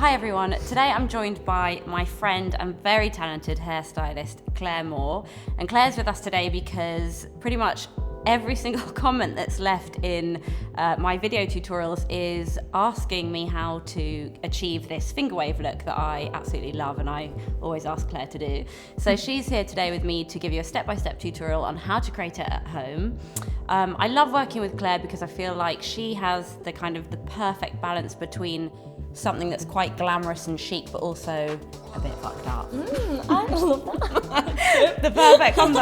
Hi everyone, today I'm joined by my friend and very talented hairstylist, Claire Moore. And Claire's with us today because pretty much every single comment that's left in my video tutorials is asking me how to achieve this Fingerwave look that I absolutely love and I always ask Claire to do. So she's here today with me to give you a step-by-step tutorial on how to create it at home. I love working with Claire because I feel like she has the perfect balance between something that's quite glamorous and chic but also a bit fucked up. I love that. The perfect combo.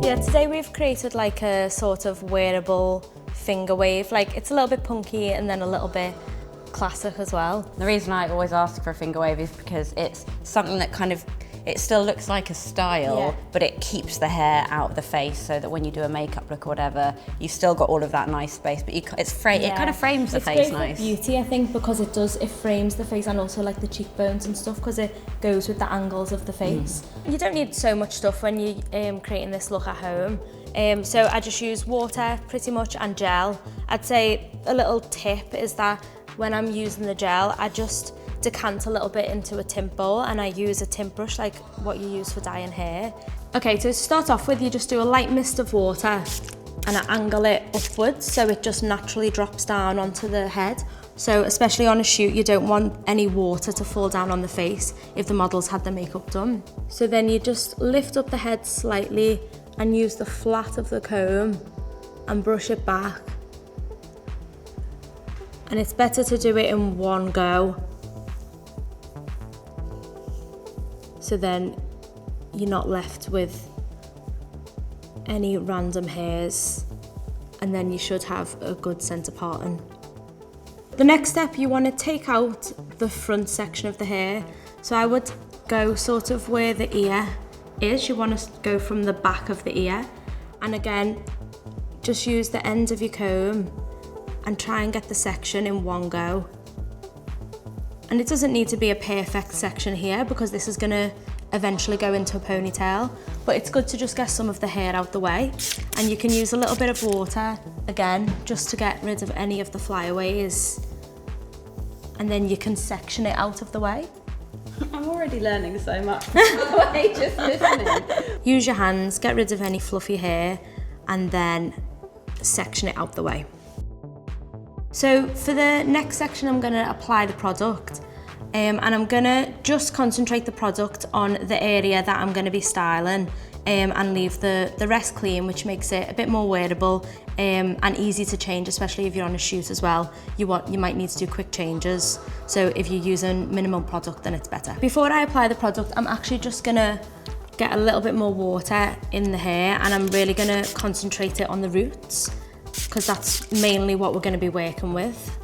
Yeah, today we've created like a sort of wearable finger wave. Like it's a little bit punky and then a little bit classic as well. The reason I always ask for a finger wave is because it's something that it still looks like a style, but it keeps the hair out of the face so that when you do a makeup look or whatever, you've still got all of that nice space, but it kind of frames the face nice. It's great for beauty, I think, because it frames the face and also like the cheekbones and stuff because it goes with the angles of the face. You don't need so much stuff when you're creating this look at home. So I just use water pretty much and gel. I'd say a little tip is that when I'm using the gel, I just decant a little bit into a tint bowl and I use a tint brush like what you use for dyeing hair. Okay, to start off with, you just do a light mist of water and I angle it upwards so it just naturally drops down onto the head. So especially on a shoot, you don't want any water to fall down on the face if the model's had their makeup done. So then you just lift up the head slightly and use the flat of the comb and brush it back. And it's better to do it in one go. So then you're not left with any random hairs and then you should have a good centre parting. The next step, you want to take out the front section of the hair. So I would go sort of where the ear is. You want to go from the back of the ear and again just use the end of your comb and try and get the section in one go. And it doesn't need to be a perfect section here because this is going to eventually go into a ponytail, but it's good to just get some of the hair out the way. And you can use a little bit of water, again, just to get rid of any of the flyaways. And then you can section it out of the way. I'm already learning so much by just listening. Use your hands, get rid of any fluffy hair, and then section it out the way. So for the next section, I'm going to apply the product and I'm going to just concentrate the product on the area that I'm going to be styling and leave the rest clean, which makes it a bit more wearable and easy to change, especially if you're on a shoot as well. You might need to do quick changes. So if you're using minimal product, then it's better. Before I apply the product, I'm actually just going to get a little bit more water in the hair and I'm really going to concentrate it on the roots, because that's mainly what we're going to be working with.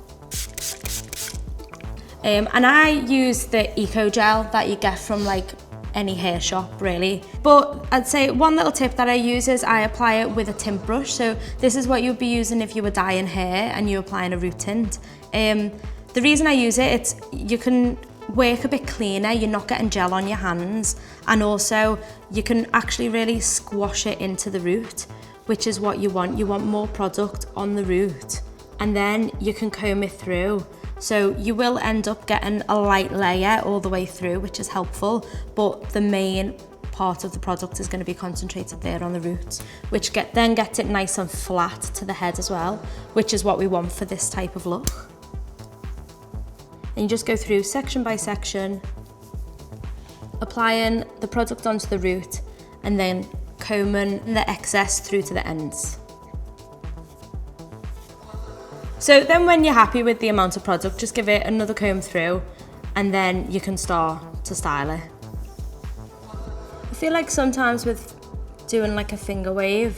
And I use the eco gel that you get from like any hair shop really. But I'd say one little tip that I use is I apply it with a tint brush. So this is what you'd be using if you were dyeing hair and you're applying a root tint. The reason I use it, you can work a bit cleaner, you're not getting gel on your hands, and also you can actually really squash it into the root, which is what you want. You want more product on the root and then you can comb it through. So you will end up getting a light layer all the way through, which is helpful, but the main part of the product is going to be concentrated there on the root, which then gets it nice and flat to the head as well, which is what we want for this type of look. And you just go through section by section, applying the product onto the root and then combing the excess through to the ends. So then when you're happy with the amount of product, just give it another comb through and then you can start to style it. I feel like sometimes with doing like a finger wave,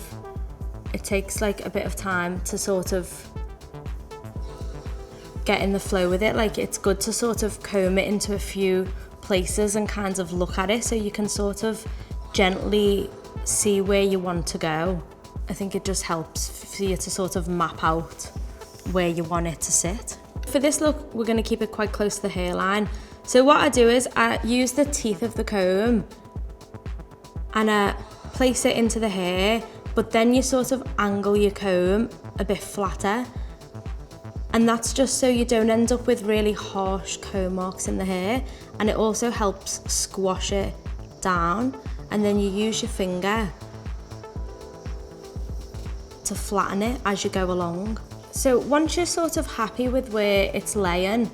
it takes like a bit of time to sort of get in the flow with it. Like it's good to sort of comb it into a few places and kind of look at it so you can sort of gently see where you want to go. I think it just helps for you to sort of map out where you want it to sit. For this look, we're going to keep it quite close to the hairline. So what I do is I use the teeth of the comb and I place it into the hair, but then you sort of angle your comb a bit flatter. And that's just so you don't end up with really harsh comb marks in the hair, and it also helps squash it down, and then you use your finger to flatten it as you go along. So once you're sort of happy with where it's laying,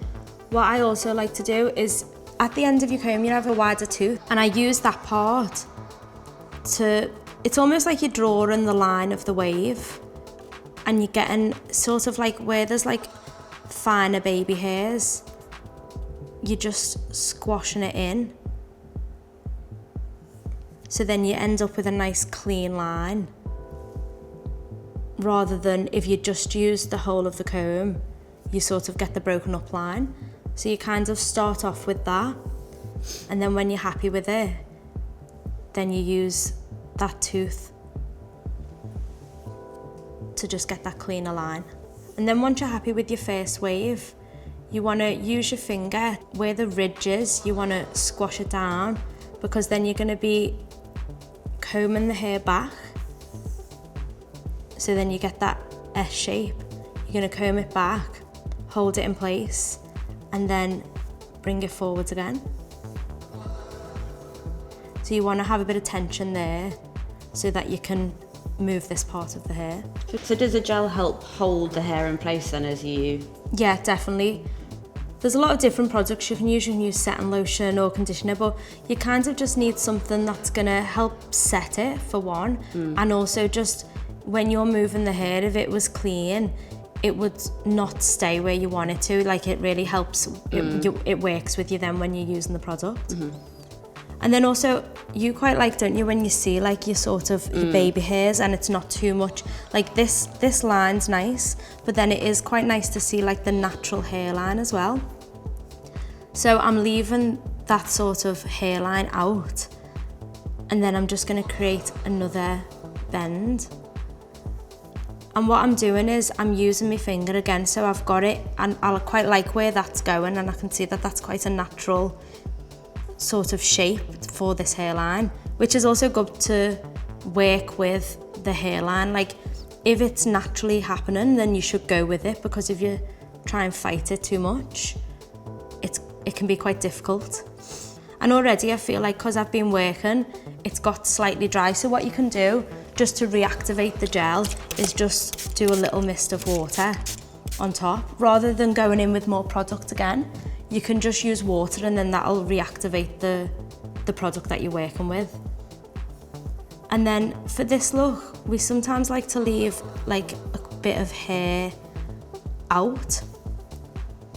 what I also like to do is at the end of your comb you have a wider tooth, and I use that part to, it's almost like you're drawing the line of the wave, and you're getting sort of like where there's like finer baby hairs, you're just squashing it in. So then you end up with a nice clean line, rather than if you just use the whole of the comb, you sort of get the broken up line. So you kind of start off with that, and then when you're happy with it, then you use that tooth to just get that cleaner line. And then once you're happy with your first wave, you want to use your finger where the ridge is, you want to squash it down, because then you're going to be combing the hair back. So then you get that S shape. You're going to comb it back, hold it in place, and then bring it forwards again. So you want to have a bit of tension there so that you can move this part of the hair. So does the gel help hold the hair in place then as you... Yeah, definitely. There's a lot of different products you can use. You can use setting lotion or conditioner, but you kind of just need something that's going to help set it, for one, and also just when you're moving the hair, if it was clean, it would not stay where you want it to. Like, it really helps, it works with you then when you're using the product. And then also, you quite like, don't you, when you see like your sort of your baby hairs and it's not too much, like this line's nice, but then it is quite nice to see like the natural hairline as well. So I'm leaving that sort of hairline out, and then I'm just going to create another bend. And what I'm doing is I'm using my finger again, so I've got it, and I quite like where that's going, and I can see that that's quite a natural sort of shape for this hairline, which is also good to work with the hairline. Like, if it's naturally happening, then you should go with it, because if you try and fight it too much, it can be quite difficult. And already I feel like, because I've been working, it's got slightly dry. So what you can do, just to reactivate the gel, is just do a little mist of water on top. Rather than going in with more product again, you can just use water, and then that'll reactivate the product that you're working with. And then for this look, we sometimes like to leave like a bit of hair out.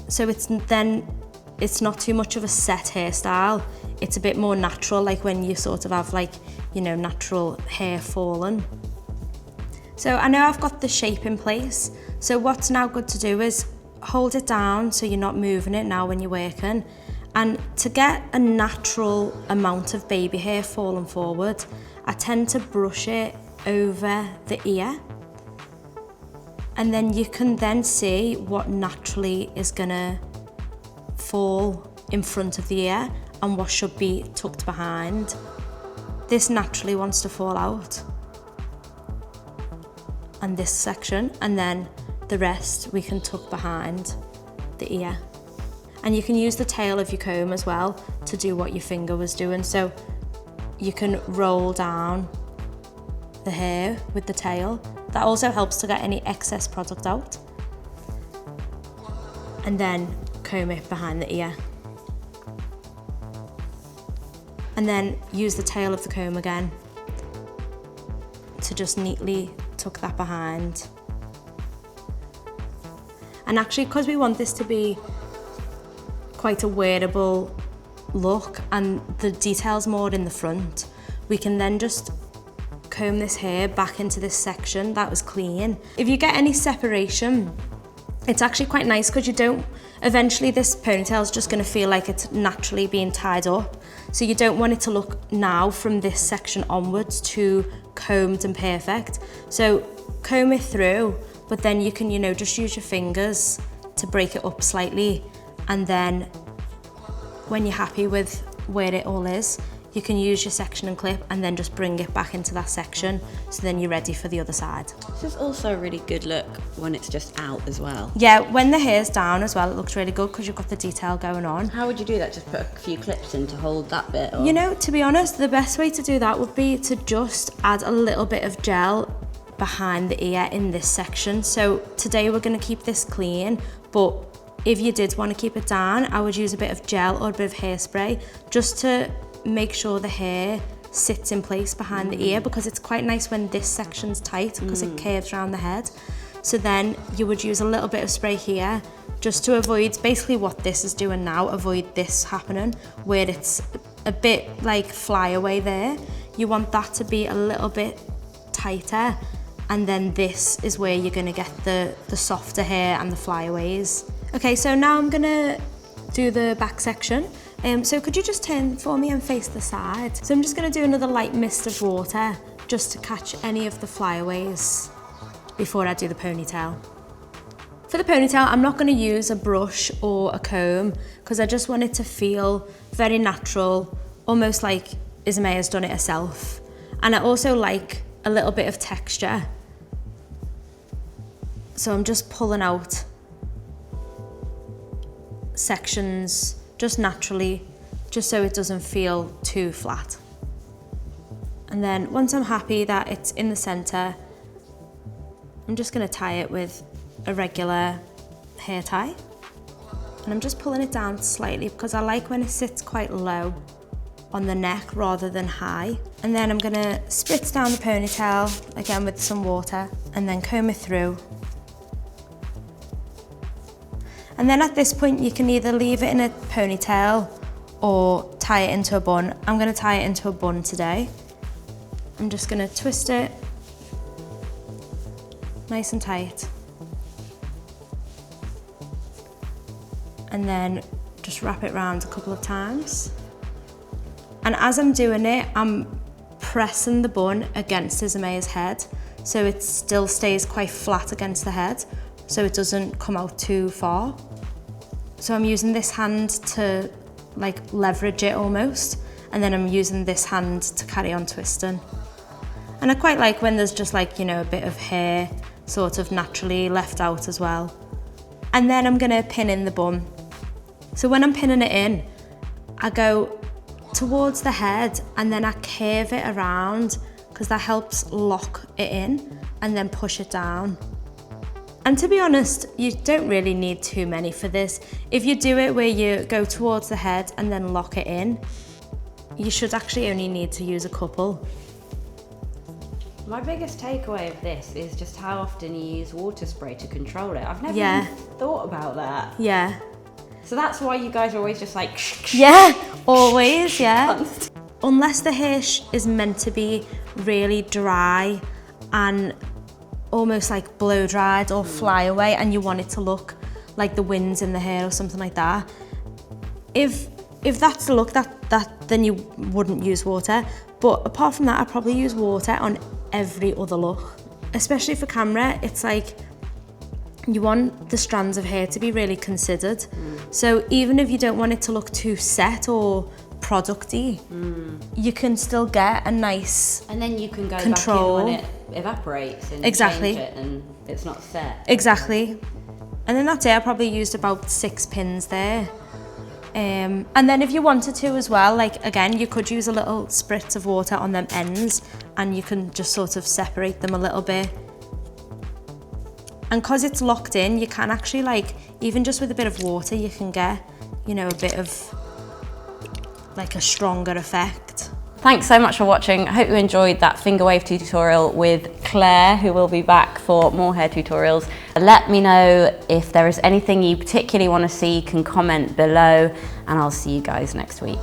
So it's not too much of a set hairstyle. It's a bit more natural, like when you sort of have like, you know, natural hair falling. So I know I've got the shape in place. So what's now good to do is hold it down so you're not moving it now when you're working. And to get a natural amount of baby hair falling forward, I tend to brush it over the ear. And then you can then see what naturally is gonna fall in front of the ear and what should be tucked behind. This naturally wants to fall out, and this section, and then the rest we can tuck behind the ear. And you can use the tail of your comb as well to do what your finger was doing. So you can roll down the hair with the tail. That also helps to get any excess product out. And then comb it behind the ear. And then use the tail of the comb again to just neatly tuck that behind. And actually, because we want this to be quite a wearable look and the details more in the front, we can then just comb this hair back into this section that was clean. If you get any separation, it's actually quite nice, because you don't, eventually this ponytail is just going to feel like it's naturally being tied up. So you don't want it to look now from this section onwards too combed and perfect. So comb it through, but then you can, you know, just use your fingers to break it up slightly. And then when you're happy with where it all is, you can use your section and clip and then just bring it back into that section, so then you're ready for the other side. This is also a really good look when it's just out as well. Yeah, when the hair's down as well, it looks really good because you've got the detail going on. How would you do that? Just put a few clips in to hold that bit? Or? You know, to be honest, the best way to do that would be to just add a little bit of gel behind the ear in this section. So today we're going to keep this clean, but if you did want to keep it down, I would use a bit of gel or a bit of hairspray just to make sure the hair sits in place behind the ear, because it's quite nice when this section's tight because it curves around the head. So then you would use a little bit of spray here just to avoid basically what this is doing now, avoid this happening where it's a bit like flyaway there. You want that to be a little bit tighter, and then this is where you're going to get the softer hair and the flyaways. Okay, so now I'm going to do the back section. So could you just turn for me and face the side? So I'm just going to do another light mist of water just to catch any of the flyaways before I do the ponytail. For the ponytail, I'm not going to use a brush or a comb because I just want it to feel very natural, almost like Isamaya's done it herself. And I also like a little bit of texture. So I'm just pulling out sections just naturally, just so it doesn't feel too flat. And then once I'm happy that it's in the center, I'm just going to tie it with a regular hair tie. And I'm just pulling it down slightly because I like when it sits quite low on the neck rather than high. And then I'm going to spritz down the ponytail again with some water and then comb it through. And then at this point you can either leave it in a ponytail or tie it into a bun. I'm going to tie it into a bun today. I'm just going to twist it nice and tight. And then just wrap it around a couple of times. And as I'm doing it, I'm pressing the bun against Isamaya's head so it still stays quite flat against the head, so it doesn't come out too far. So I'm using this hand to like leverage it almost, and then I'm using this hand to carry on twisting. And I quite like when there's just like, you know, a bit of hair sort of naturally left out as well. And then I'm gonna pin in the bun. So when I'm pinning it in, I go towards the head and then I curve it around because that helps lock it in and then push it down. And to be honest, you don't really need too many for this. If you do it where you go towards the head and then lock it in, you should actually only need to use a couple. My biggest takeaway of this is just how often you use water spray to control it. I've never even thought about that. Yeah. So that's why you guys are always just like... Yeah, always, yeah. Unless the hair is meant to be really dry and almost like blow dried or fly away, and you want it to look like the wind's in the hair or something like that. If that's the look, then you wouldn't use water. But apart from that, I probably use water on every other look. Especially for camera, it's like you want the strands of hair to be really considered. So even if you don't want it to look too set or producty, you can still get a nice and then you can go control. Back in when it evaporates and exactly. change it and it's not set. Exactly. And then that's it. I probably used about 6 pins there. And then if you wanted to as well, like again, you could use a little spritz of water on them ends and you can just sort of separate them a little bit. And because it's locked in, you can actually, like, even just with a bit of water, you can get, you know, a bit of like a stronger effect. Thanks so much for watching. I hope you enjoyed that Fingerwave tutorial with Claire, who will be back for more hair tutorials. Let me know if there is anything you particularly want to see, you can comment below, and I'll see you guys next week.